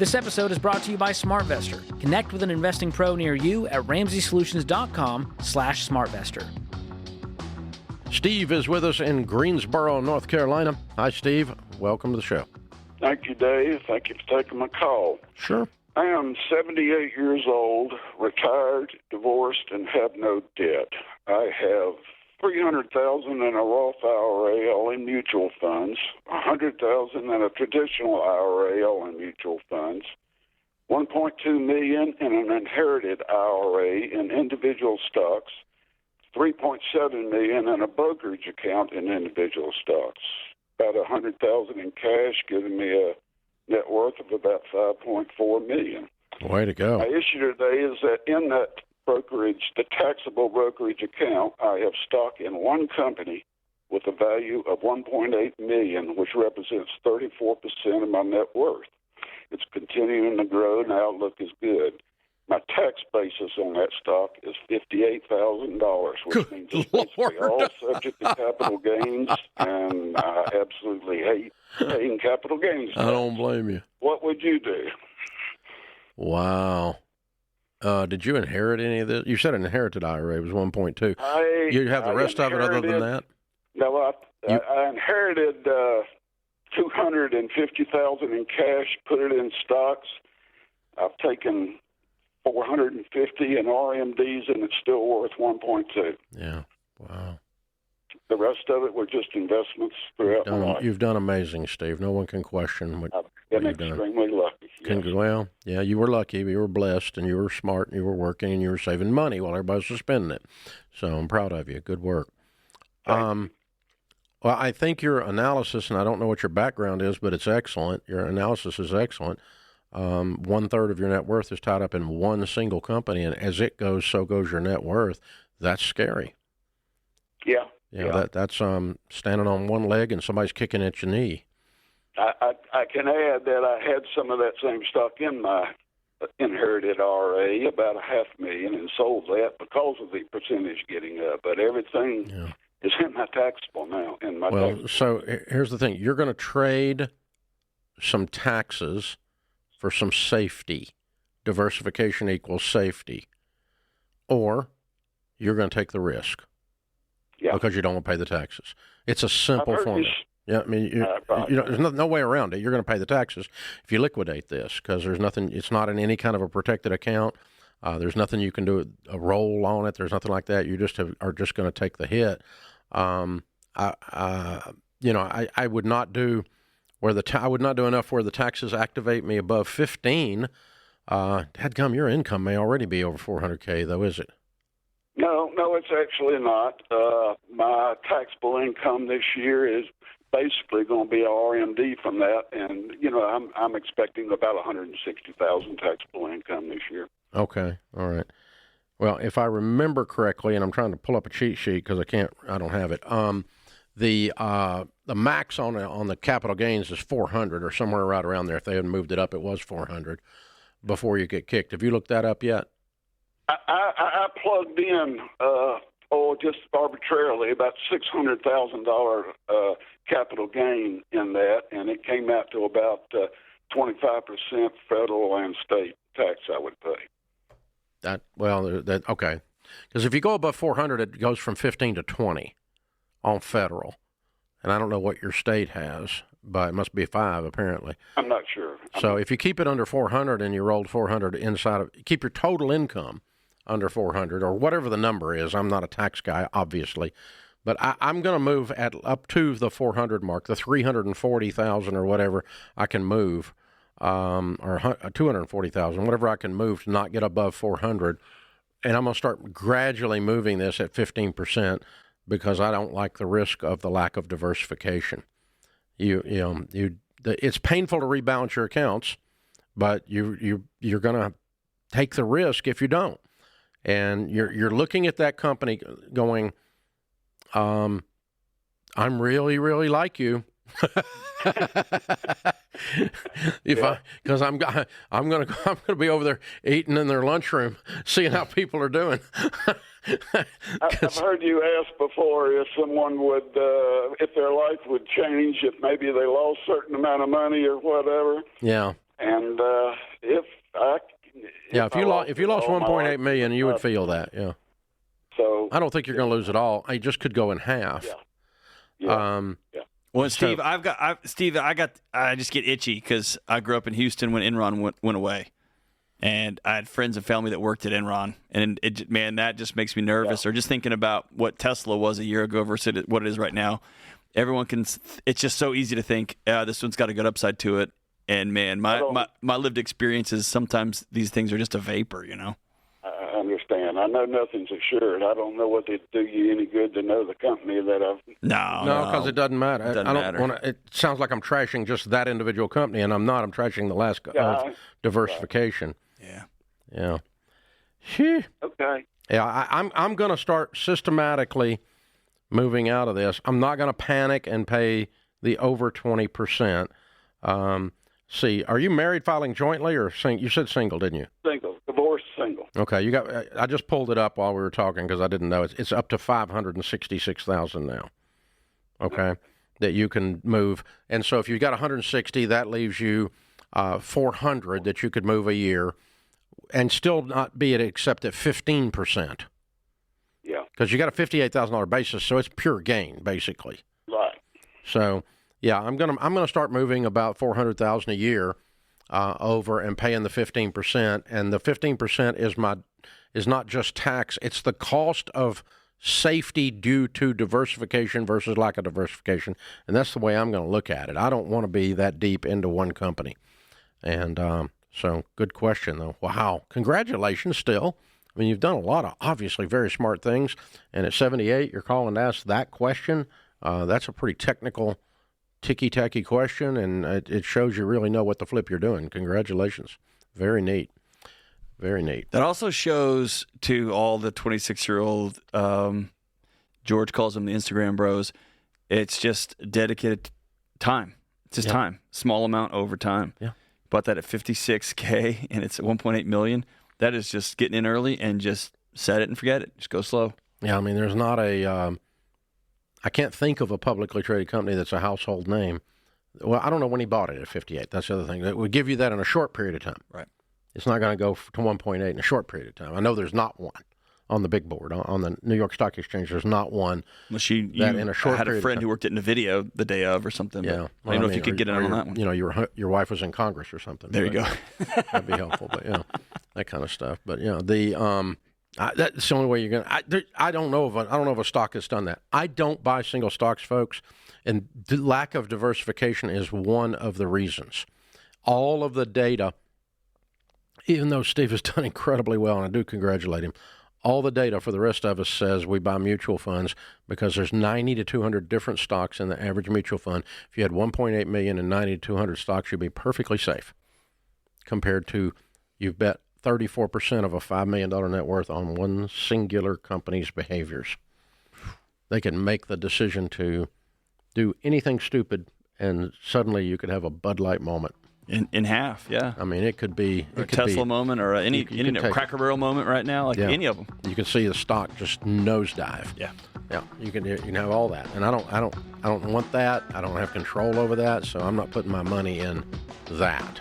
This episode is brought to you by SmartVestor. Connect with an investing pro near you at RamseySolutions.com/SmartVestor. Steve is with us in Greensboro, North Carolina. Hi, Steve. Welcome to the show. Thank you, Dave. Thank you for taking my call. Sure. I am 78 years old, retired, divorced, and have no debt. I have $300,000 in a Roth IRA, all in mutual funds, $100,000 in a traditional IRA, all in mutual funds, $1.2 million in an inherited IRA in individual stocks, $3.7 million in a brokerage account in individual stocks, about $100,000 in cash, giving me a net worth of about $5.4 million. Way to go. My issue today is that in that brokerage, the taxable brokerage account, I have stock in one company with a value of $1.8 million, which represents 34% of my net worth. It's continuing to grow, and the outlook is good. My tax basis on that stock is $58,000, which means it's basically all subject to capital gains, and I absolutely hate paying capital gains tax. I don't blame you. What would you do? Wow. Did you inherit any of this? You said an inherited IRA was 1.2. You have the rest of it other than that? No, I inherited $250,000 in cash, put it in stocks. I've taken $450 in RMDs, and it's still worth 1.2. Yeah. Wow. The rest of it were just investments throughout my life. You've done amazing, Steve. No one can question what you've done. Extremely lucky. Yes. Well, yeah, you were lucky. You were blessed, and you were smart, and you were working, and you were saving money while everybody was spending it. So I'm proud of you. Good work. Well, I think your analysis, and I don't know what your background is, but it's excellent. Your analysis is excellent. 1/3 of your net worth is tied up in one single company, and as it goes, so goes your net worth. That's scary. Yeah. That's standing on one leg and somebody's kicking at your knee. I can add that I had some of that same stock in my inherited RA, about $500,000, and sold that because of the percentage getting up. But everything is in my taxable now. So here's the thing: you're going to trade some taxes for some safety. Diversification equals safety, or you're going to take the risk. Yeah. Because you don't want to pay the taxes. It's a simple formula. Yeah, I mean, there's no way around it. You're going to pay the taxes if you liquidate this, because there's nothing. It's not in any kind of a protected account. There's nothing you can do a roll on it. There's nothing like that. You just are just going to take the hit. I would not do I would not do enough where the taxes activate me above 15. Dadgum, your income may already be over $400K, though, is it? No, it's actually not. My taxable income this year is basically going to be RMD from that, and I'm expecting about $160,000 taxable income this year. Okay, all right. Well, if I remember correctly, and I'm trying to pull up a cheat sheet because I don't have it. The max on the capital gains is 400 or somewhere right around there. If they hadn't moved it up, it was 400 before you get kicked. Have you looked that up yet? I plugged in, just arbitrarily, about $600,000 capital gain in that, and it came out to about 25% federal and state tax I would pay. Okay. Because if you go above 400, it goes from 15 to 20 on federal. And I don't know what your state has, but it must be 5 apparently. I'm not sure. So if you keep it under 400 and you rolled 400 keep your total income under 400 or whatever the number is. I'm not a tax guy, obviously, but I'm going to move up to the 400 mark, the 340,000 or whatever I can move, or 240,000, whatever I can move to not get above 400. And I'm going to start gradually moving this at 15% because I don't like the risk of the lack of diversification. It's painful to rebalance your accounts, but you're going to take the risk if you don't. And you're looking at that company going, I'm really, really like you. Because I'm gonna be over there eating in their lunchroom, seeing how people are doing. I've heard you ask before if someone would, if their life would change, if maybe they lost a certain amount of money or whatever. Yeah. And if you lost 1.8 million, you would feel that. Yeah. So I don't think you're going to lose it all. I just could go in half. Yeah. Well, Steve, I just get itchy because I grew up in Houston when Enron went away, and I had friends and family that worked at Enron, and that just makes me nervous. Or just thinking about what Tesla was a year ago versus what it is right now. Everyone can. It's just so easy to think this one's got a good upside to it, and man, my lived experience is sometimes these things are just a vapor, I understand. I know nothing's assured. I don't know what it'd do you any good to know the company that I've. No, because it doesn't matter. It doesn't matter. It sounds like I'm trashing just that individual company, and I'm not. I'm trashing the last of diversification. Yeah. Yeah. Phew. Okay. Yeah, I'm going to start systematically moving out of this. I'm not going to panic and pay the over 20%. See, are you married filing jointly or you said single, didn't you? Single. Divorced single. Okay, I just pulled it up while we were talking because I didn't know. It's up to $566,000 now. Okay, that you can move. And so if you've got 160, that leaves you 400 that you could move a year and still not be except at 15%. Yeah. Because you got a $58,000 basis, so it's pure gain basically. Right. So yeah, I'm gonna start moving about $400,000 a year over and paying the 15%, and the 15% is not just tax; it's the cost of safety due to diversification versus lack of diversification, and that's the way I'm going to look at it. I don't want to be that deep into one company, and so good question though. Wow, congratulations still. I mean, you've done a lot of obviously very smart things, and at 78, you're calling to ask that question. That's a pretty technical, ticky-tacky question, and it shows you really know what the flip you're doing. Congratulations. Very neat. Very neat. That also shows to all the 26-year-old, George calls them the Instagram bros, it's just dedicated time. It's just time. Small amount over time. Yeah. Bought that at $56K, and it's at $1.8 million. That is just getting in early and just set it and forget it. Just go slow. Yeah, I mean, there's not I can't think of a publicly traded company that's a household name. Well, I don't know when he bought it at 58. That's the other thing. It would give you that in a short period of time. Right. It's not going to go to 1.8 in a short period of time. I know there's not one on the big board. On the New York Stock Exchange, there's not one that in a short period of time. I had a friend who worked at NVIDIA the day of or something. Yeah. I don't know if you could get in on that one. Your wife was in Congress or something. There you go. That'd be helpful. But, that kind of stuff. But, that's the only way you're going to. I don't know of a stock that's done that. I don't buy single stocks, folks, and the lack of diversification is one of the reasons. All of the data, even though Steve has done incredibly well, and I do congratulate him, all the data for the rest of us says we buy mutual funds because there's 90 to 200 different stocks in the average mutual fund. If you had 1.8 million and 90 to 200 stocks, you'd be perfectly safe compared to you've bet 34% of a $5 million net worth on one singular company's behaviors. They can make the decision to do anything stupid, and suddenly you could have a Bud Light moment. In half, yeah. I mean, it could be a Tesla moment or any Cracker Barrel moment right now, any of them. You can see the stock just nosedive. Yeah. Yeah, you can have all that, and I don't want that. I don't have control over that, so I'm not putting my money in that.